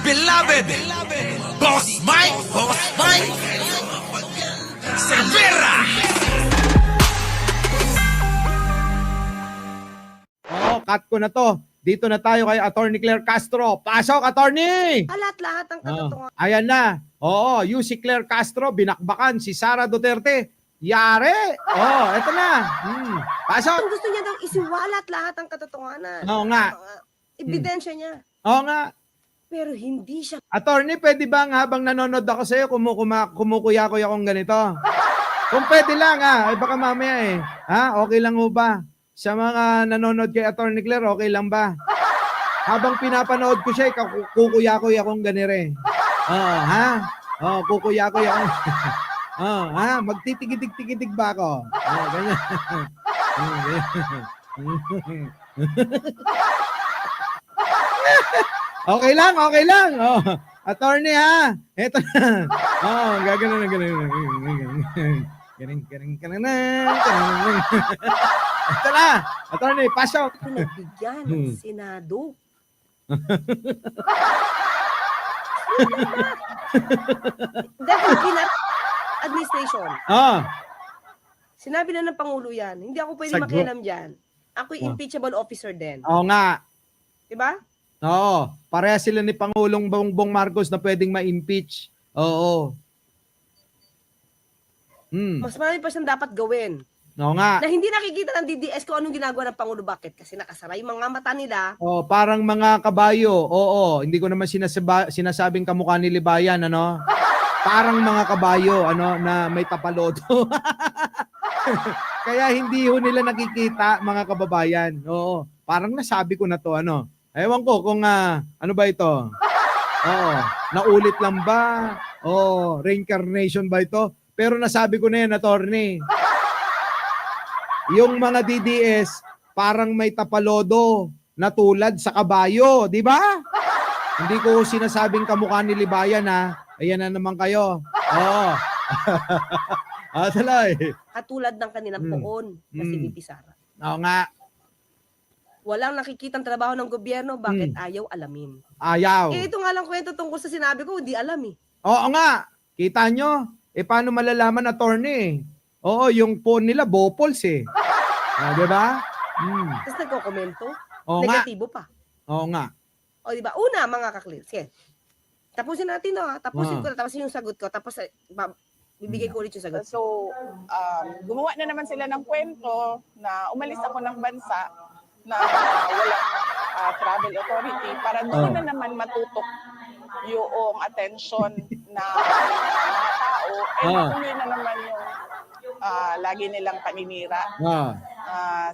beloved Boss Mike Cervera. Cut ko na to. Dito na tayo kay Attorney Claire Castro. Pasok, Attorney! Lahat ang katotohanan. Ayan na. Oo, yung si Claire Castro, binakbakan si Sara Duterte. Yare! Eto na. Pasok! Kung gusto niya daw isiwalat lahat ang katotohanan. Oo nga. Ebidensya niya. Oo nga. Pero hindi siya. Attorney, pwede bang habang nanonood ako sa'yo, kumukuya-kuya akong ganito? Kung pwede lang ay baka mamaya okay lang mo ba? Sa mga nanonood kay Attorney Claire, okay lang ba? Habang pinapanood ko siya, kukuya-kuya akong ganire. Kukuya-kuya akong... magtitigidig-tigidig ba ako? Ganyan. Okay lang. Attorney Eto na. Gagano na. Galing. Ito na. Attorney, pasok. Pinagbigyan ng Senado. Dahil administration. Sinabi na ng Pangulo yan. Hindi ako pwede makialam dyan. Ako'y impeachable officer din. Oo nga. Diba? Oo. Pareha sila ni Pangulong Bongbong Marcos na pwedeng ma-impeach. Oo. Mas marami pa siyang dapat gawin. Oo nga. Na hindi nakikita ng DDS kung anong ginagawa ng Pangulo. Bakit? Kasi nakasara yung mga mata nila. Parang mga kabayo. Oo. Hindi ko naman sinasabing kamukha ni Libayan, ano? Parang mga kabayo, na may tapalodo. Kaya hindi ho nila nakikita, mga kababayan. Oo. Parang nasabi ko na to, Ewan ko kung ano ba ito? Naulit lang ba? Reincarnation ba ito? Pero nasabi ko na yan, Attorney. Yung mga DDS, parang may tapalodo na tulad sa kabayo, di ba? Hindi ko sinasabing kamukha ni Libayan, Ayan na naman kayo. Talay. Katulad ng kanilang poon na si VP Sara. Oo nga. Walang nakikitang trabaho ng gobyerno, bakit ayaw alamin? Ayaw. Ito nga lang kwento tungkol sa sinabi ko, hindi alam Oo nga. Kita nyo? Paano malalaman, Attorney? Oo, yung phone nila, Bopols diba? Tapos nagko-komento, Oo negatibo pa. Oo nga. O diba? Una, mga kaklir. Sige. Tapusin natin, Tapusin ko na, tapos yung sagot ko, tapos bibigay ko ulit yung sagot. So, gumawa na naman sila ng kwento na umalis ako ng bansa na walang travel authority para doon na naman matutok yung attention na mga tao. Natuloy na naman yung lagi nilang paninira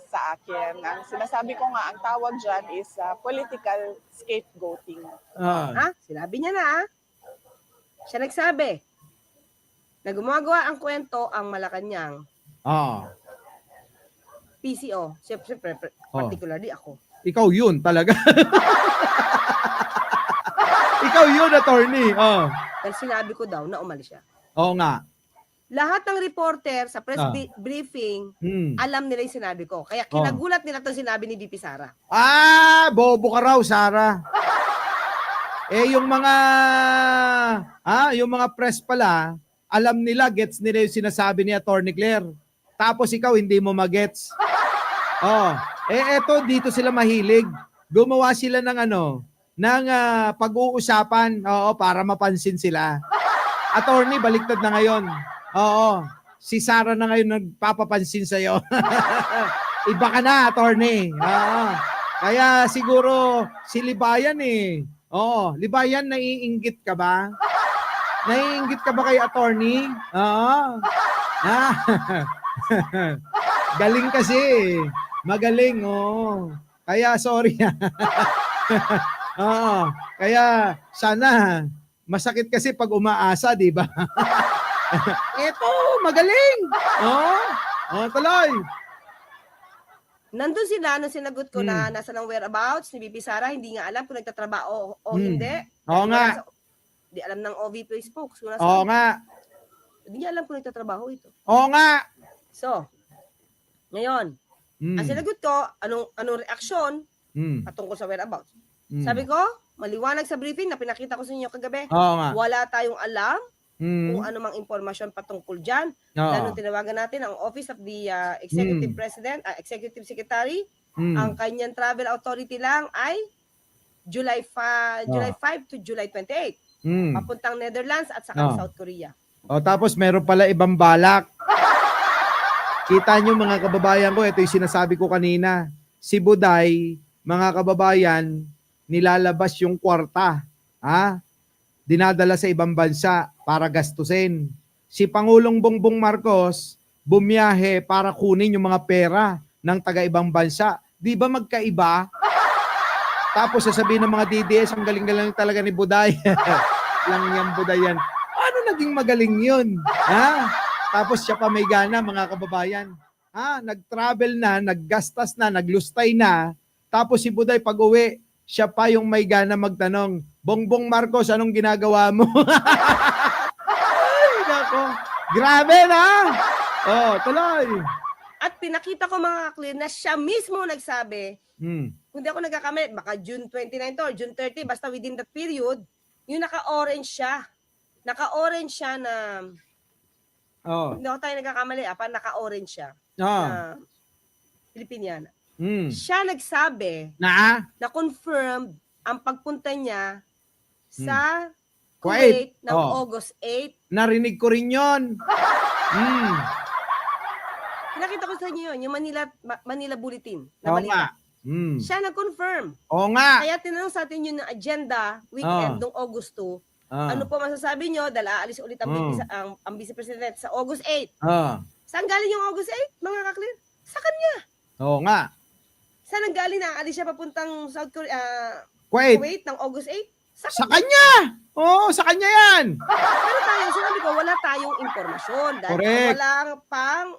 sa akin. Ang sinasabi ko nga, ang tawag dyan is political scapegoating. Sinabi niya na, Siya nagsabi na gumagawa ang kwento ang Malacanang. PCO. Siyempre, particularly ako. Ikaw yun talaga. Ikaw yun, Attorney. Dahil sinabi ko daw na umalis siya. Oo nga. Lahat ng reporter sa press briefing, alam nila yung sinabi ko. Kaya kinagulat nila itong sinabi ni VP Sara. Bobo ka raw, Sara. Yung mga press pala, alam nila, gets nila yung sinasabi ni Attorney Claire. Tapos ikaw, hindi mo magets. Eto, dito sila mahilig. Gumawa sila ng pag-uusapan, para mapansin sila. Attorney, baliktad na ngayon. Si Sara na ngayon nagpapapansin sa'yo. Iba ka na, Attorney. Kaya siguro si Libayan Libayan, naiinggit ka ba? Naiinggit ka ba kay Attorney? Galing kasi. Magaling, Kaya sorry. Kaya sana masakit kasi pag umaasa, di ba? Ito, magaling. Tuloy. Nandun sila nung sinagot ko na nasa ng whereabouts ni VP Sara, hindi nga alam kung nagtatrabaho o hindi. Oo nga. Hindi alam ng OVP spokes. Oo nga. Hindi niya alam kung nagtatrabaho ito. Oo nga. So, ngayon, ang sinagot ko, anong reaksyon patungkol sa whereabouts? Sabi ko, Maliwanag sa briefing na pinakita ko sa inyo kagabi. Oo nga. Wala tayong alam Mm. kung ano mang impormasyon patungkol dyan. Oo. Lalo tinawagan natin ang Office of the Executive President, Executive Secretary. Mm. Ang kanyang travel authority lang ay July 5 to July 28. Mm. Papuntang Netherlands at saka Oh. South Korea. O tapos meron pala ibang balak. Kita nyo mga kababayan ko, ito yung sinasabi ko kanina. Si Buday, mga kababayan, nilalabas yung kwarta. Ha? Dinadala sa ibang bansa para gastusin. Si Pangulong Bongbong Marcos, bumiyahe para kunin yung mga pera ng taga-ibang bansa. Di ba magkaiba? Tapos sasabihin ng mga DDS, ang galing-galing talaga ni Buday. Lang yan, Buday yan. Ano naging magaling yun? Ha? Tapos siya pa may gana, mga kababayan. Ha? Nag-travel na, naggastas na, naglustay na. Tapos si Buday pag-uwi, siya pa yung may gana magtanong, Bongbong Marcos, anong ginagawa mo? Ay, nako. Grabe na! Oh, tuloy. At pinakita ko mga clear na siya mismo nagsabi, Hmm. kung di ako nagkakamali, baka June 29 to or June 30, basta within that period, yung naka-orange siya. Naka-orange siya na, Oh. hindi ako tayo nagkakamali, naka-orange siya. Oh. Na Filipiniana. Hmm. Siya nagsabi Na? na confirmed ang pagpunta niya sa Kuwait. Kuwait ng Oh. August 8. Narinig ko rin yun. Hmm. Pinakita ko sa inyo yun, yung Manila Bulletin na Oo balita. nga. Hmm. Siya nag-confirm. Oo nga. Kaya tinanong sa atin yun ng agenda weekend noong August 2. Ah. Ano po masasabi nyo? Dahil aalis ulit ang, ang Vice President sa August 8. Ah. Saan galing yung August 8, mga kaklir? Sa kanya. Oo nga. Saan ang galing na aalis siya papuntang South Korea, Kuwait. Kuwait ng August 8? Sa kanya! Oo, sa kanya yan! Pero tayo, sinabi ko, wala tayong impormasyon. Dahil Correct. walang pang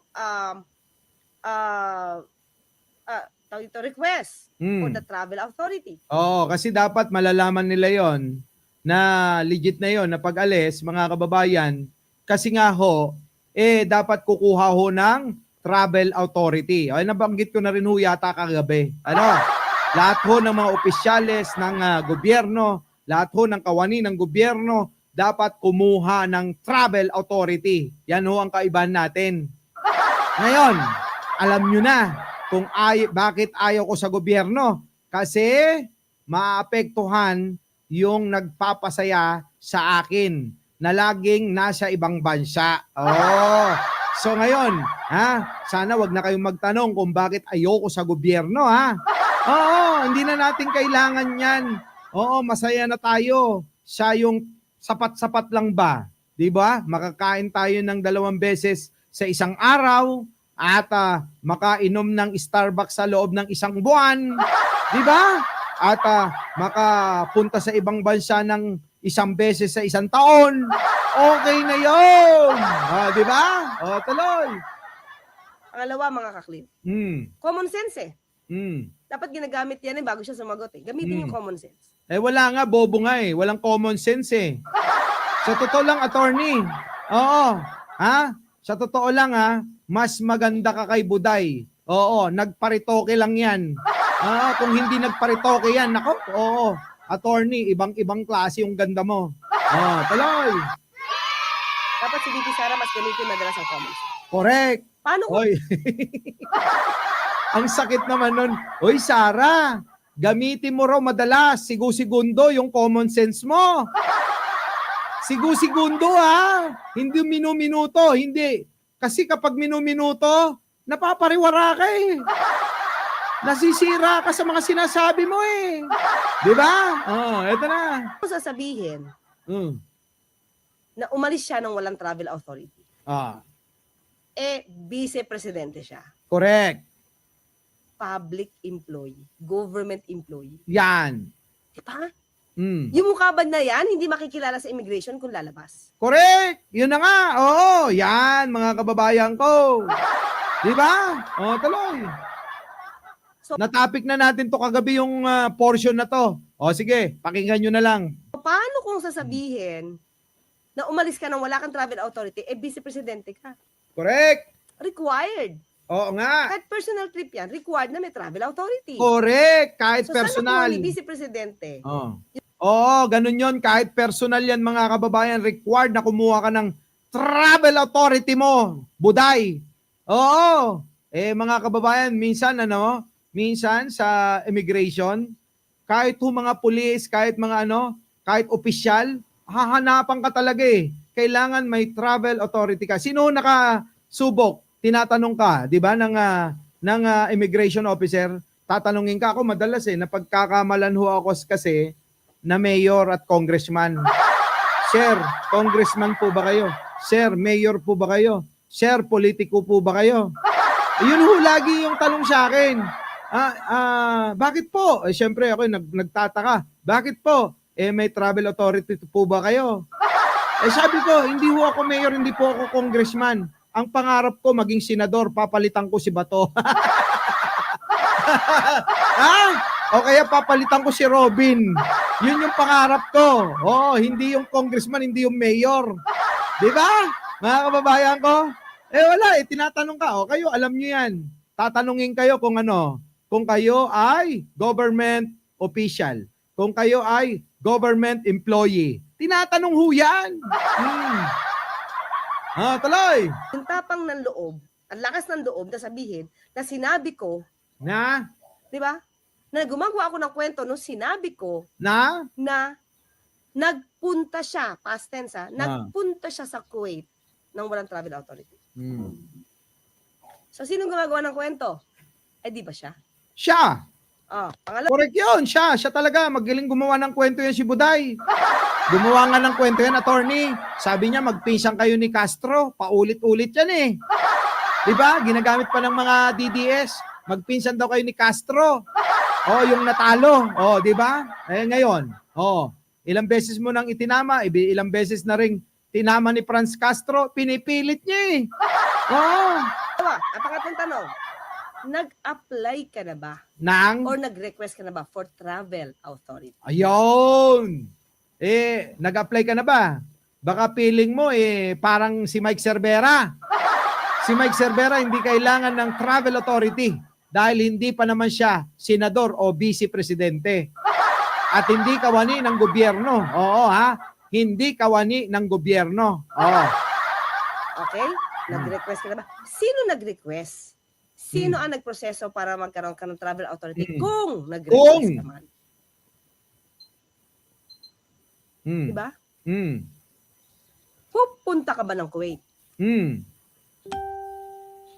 tawag ito, request for the travel authority. Oo, kasi dapat malalaman nila yon na legit na yon na pag-alis, mga kababayan, kasi nga ho, dapat kukuha ho ng travel authority. Ay, nabanggit ko na rin ho yata kagabi. Ano? Lahat ho ng mga opisyales ng gobyerno, lahat ho ng kawani ng gobyerno, dapat kumuha ng travel authority. Yan ho ang kaibahan natin. Ngayon, alam nyo na kung bakit ayaw ko sa gobyerno. Kasi maapektuhan yung nagpapasaya sa akin na laging nasa ibang bansa. Oh. So ngayon, sana wag na kayong magtanong kung bakit ayoko sa gobyerno, ha? Oo, hindi na natin kailangan yan. Oo, masaya na tayo. Siya yung sapat-sapat lang ba? 'Di ba? Makakain tayo ng 2 beses sa isang araw at makainom ng Starbucks sa loob ng 1 buwan. 'Di ba? At makapunta sa ibang bansa ng 1 beses sa 1 taon. Okay na 'yon. 'Di ba? Tuloy. Pangalawa, mga kaklit. Common sense eh. Dapat ginagamit yan bago siya sumagot eh. Gamitin yung common sense. Wala nga, bobo nga eh. Walang common sense eh. Sa totoo lang, attorney. Oo. Sa totoo lang mas maganda ka kay Buday. Oo, nagparitoke lang yan. Kung hindi nagparitoke yan, nako, oo. Attorney, ibang-ibang klase yung ganda mo. Tuloy. Dapat si VP Sara mas gamitin madalas ang common sense. Correct. Paano kung Oy. Ang sakit naman nun. Oy, Sara, gamitin mo raw madalas, sigu-segundo yung common sense mo. Sigu-segundo hindi minu-minuto, hindi. Kasi kapag minu-minuto, napapariwara ka eh. Nasisira ka sa mga sinasabi mo eh. Di ba? Eto na. sasabihin na umalis siya ng walang travel authority? Vice-presidente siya. Correct. Public employee. Government employee. Yan. Di ba? Yung mukha ba na yan, hindi makikilala sa immigration kung lalabas? Correct. Yun na nga. Oo, yan, mga kababayan ko. Di ba? Tuloy. So, Na-topic na natin to kagabi yung portion na to. Sige, pakinggan nyo na lang. paano kung sasabihin na umalis ka nang wala kang travel authority, vice-presidente ka? Correct. Required. Oo nga. Kahit personal trip yan, required na may travel authority. Correct. Kahit So, personal. sana kung vice-presidente, Oo, ganun yon. Kahit personal yan mga kababayan, required na kumuha ka ng travel authority mo, Buday. Oo. Mga kababayan, minsan sa immigration, kahit mga pulis, kahit mga kahit opisyal, hahanapan ka talaga eh. Kailangan may travel authority ka. Sino nakasubok? Tinatanong ka, 'di ba, ng immigration officer. Tatanungin ka, ako madalas napagkakamalan ho ako kasi na mayor at congressman. Sir, congressman po ba kayo? Sir, mayor po ba kayo? Sir, politiko po ba kayo? Yun ho lagi yung tanong sa akin. Bakit po? Siyempre ako nagtataka. Bakit po? May travel authority po ba kayo? Sabi ko, hindi ho ako mayor, hindi po ako congressman. Ang pangarap ko maging senador, papalitan ko si Bato. O kaya papalitan ko si Robin. Yun yung pangarap ko. Hindi yung congressman, hindi yung mayor. Di ba? Mga kababayan ko? Wala, tinatanong ka. Kayo, alam nyo yan. Tatanungin kayo kung kung kayo ay government official. Kung kayo ay government employee. Tinatanong ho yan. Tuloy. Yung tapang ng loob, ang lakas ng loob na sabihin na sinabi ko, Na? di ba? Na gumagawa ako ng kwento nung sinabi ko Na? na nagpunta siya, past tense nagpunta siya sa Kuwait nang walang travel authority. So, sinong gumagawa ng kwento? Di ba siya? Siya. Pangalawa. Correct yun. Siya talaga. Magaling gumawa ng kwento yan si Buday. Gumawa nga ng kwento yan, attorney. Sabi niya, magpisang kayo ni Castro. Paulit-ulit yan eh. Diba? Ginagamit pa ng mga DDS. Magpinsan daw kayo ni Castro. Yung natalo. Diba? Ngayon. Ilang beses mo nang itinama. Ilang beses na ring tinama ni Franz Castro. Pinipilit niya eh. Ang pangatlong tanong. Nag-apply ka na ba? Or nag-request ka na ba for travel authority? Ayun! Nag-apply ka na ba? Baka feeling mo parang si Mike Cervera. Si Mike Cervera hindi kailangan ng travel authority dahil hindi pa naman siya senador o vice presidente. At hindi kawani ng gobyerno. Hindi kawani ng gobyerno. Okay? Nag-request ka na ba? Sino nag-request? Sino ang nagproseso para magkaroon ka ng travel authority kung nag-request ka man? Diba? Pupunta ka ba ng Kuwait?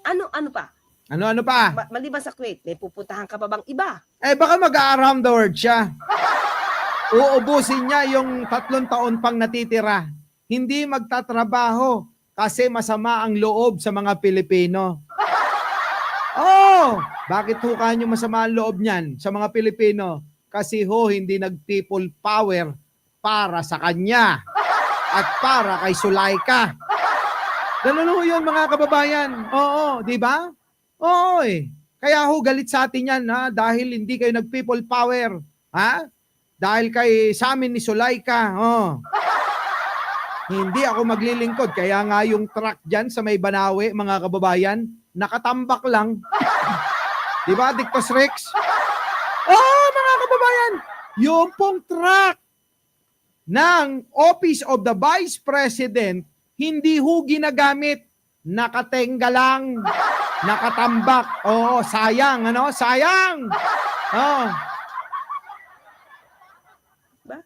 Ano pa? Ano pa? Maliban sa Kuwait, may pupuntahan ka pa bang iba? Baka mag-around the world siya. Uubusin niya yung 3 taon pang natitira. Hindi magtatrabaho kasi masama ang loob sa mga Pilipino. Bakit ho kanyo masama ang loob niyan sa mga Pilipino? Kasi hindi nag-people power para sa kanya at para kay Sulaika. Ganun ho yun mga kababayan. Di ba? Kaya galit sa atin yan dahil hindi kayo nag-people power. Dahil sa amin ni Sulaika. Hindi ako maglilingkod. Kaya nga yung truck dyan sa may Banawe, mga kababayan, nakatambak lang. Diba, Dictos Rex? Mga kababayan, yung pong truck ng Office of the Vice President, hindi ho ginagamit. Nakatenga lang. Nakatambak. Sayang, sayang. Ba?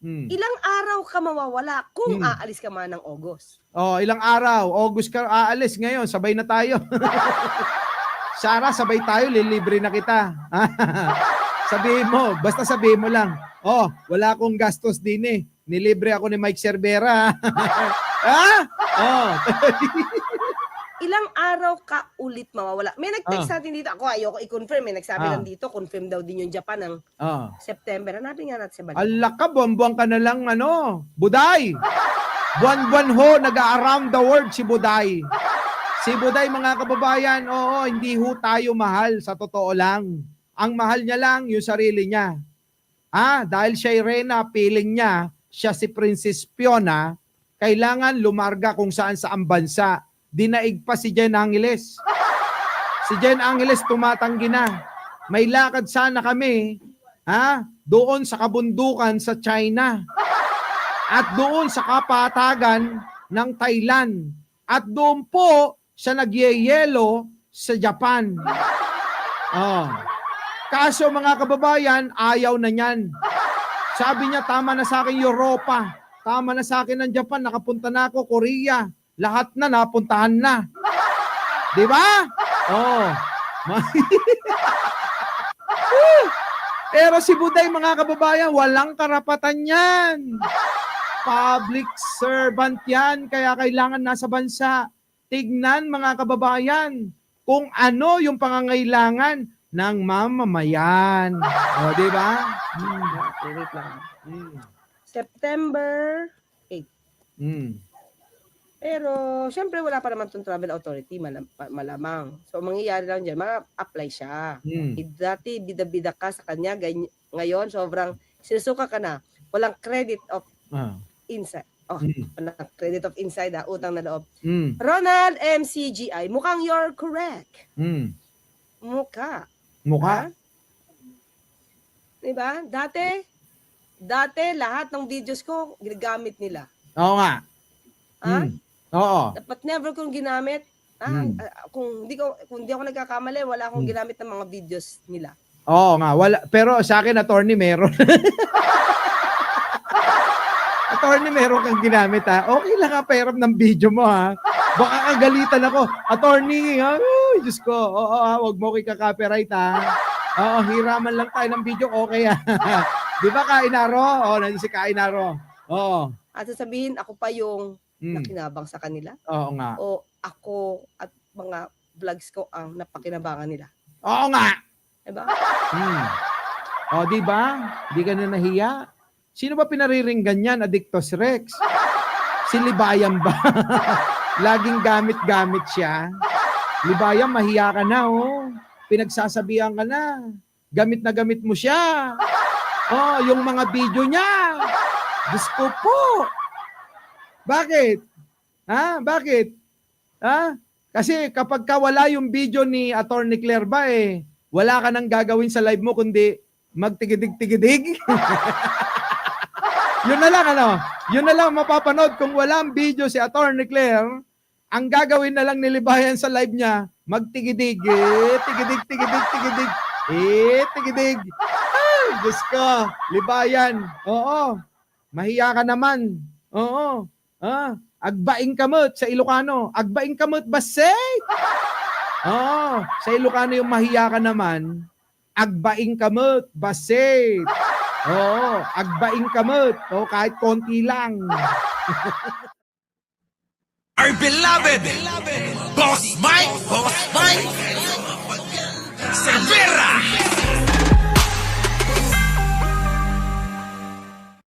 Ilang araw ka mawawala kung aalis ka man ng August? Ilang araw? August ka aalis ngayon. Sabay na tayo. Sarah, sabay tayo. Lilibre na kita. Sabihin mo. Basta sabihin mo lang. Wala akong gastos din eh. Nilibre ako ni Mike Cervera. Ilang araw ka ulit mawawala? May nag-text natin dito. Ako ayoko i-confirm. May nagsabi lang dito. Confirm daw din yung Japan ng September. Hanapin nga natin sa balik. Alak ka, buwan-buwan ka na lang, Buday. Buwan-buwan ho, nag-around the world si Buday. Si Buday, mga kababayan, hindi ho tayo mahal sa totoo lang. Ang mahal niya lang yung sarili niya. Dahil siya Reyna, feeling niya, siya si Princess Fiona, kailangan lumarga kung saan-saan bansa. Dinaig pa si Jen Angeles. Si Jen Angeles tumatanggi na. May lakad sana kami doon sa kabundukan sa China at doon sa kapatagan ng Thailand at doon po siya nagyeyelo sa Japan. Kaso mga kababayan, ayaw na niyan. Sabi niya, tama na sa akin Europa, tama na sa akin ng Japan, nakapunta na ako Korea, lahat na napuntahan na. Di ba? Pero si Buday, mga kababayan, walang karapatan yan. Public servant yan, kaya kailangan nasa bansa. Tignan, mga kababayan, kung ano yung pangangailangan ng mamamayan. Di ba? Wait lang. September 8. Pero, syempre, wala pa naman itong travel authority, malamang. So, mangyayari lang dyan, ma-apply siya. Dati, bida-bida ka sa kanya, ngayon, sobrang sinusuka ka na. Walang credit of inside. Walang credit of inside, utang na loob. Ronald MCGI, mukhang you're correct. Mukha. Diba? Dati, lahat ng videos ko, ginagamit nila. Oo nga. Oo. Dapat never kong ginamit. Kung di ako nagkakamali, wala akong ginamit ng mga videos nila. Oo nga. Wala. Pero sa akin, attorney, meron. Attorney, meron kang ginamit Okay lang pairam ng video mo Baka kagalitan ako. Attorney, Diyos ko. Wag mo ko ika-copyright hiraman lang tayo ng video, okay Di ba, Kainaro? Nandiyan si Kainaro. At sasabihin, ako pa yung nakinabang sa kanila. Oo nga. O ako at mga vlogs ko ang napakinabangan nila. Oo nga. Diba? Di ba? Di ka na nahiya. Sino ba pinariringgan yan? Addictos Rex. Si Libayan ba? Laging gamit-gamit siya. Libayan, mahiya ka na, Pinagsasabihan ka na. Gamit na gamit mo siya. Yung mga video niya. Diyos ko po. Bakit? Bakit? Kasi kapag wala yung video ni Attorney Claire ba wala ka nang gagawin sa live mo kundi magtigidig-tigidig. Yun na lang mapapanood kung walang video si Attorney Claire. Ang gagawin na lang ni Libayan sa live niya, magtigidig, tigidig. Tigidig. Diyos ko, Libayan. Oo. Mahiya ka naman. Oo. Agbaing kamot sa Ilocano. Agbaing kamot basay. Sa Ilocano yung mahiya ka naman. Agbaing kamot basay. Agbaing kamot. Kahit konti lang. Our beloved Boss Mike Cervera.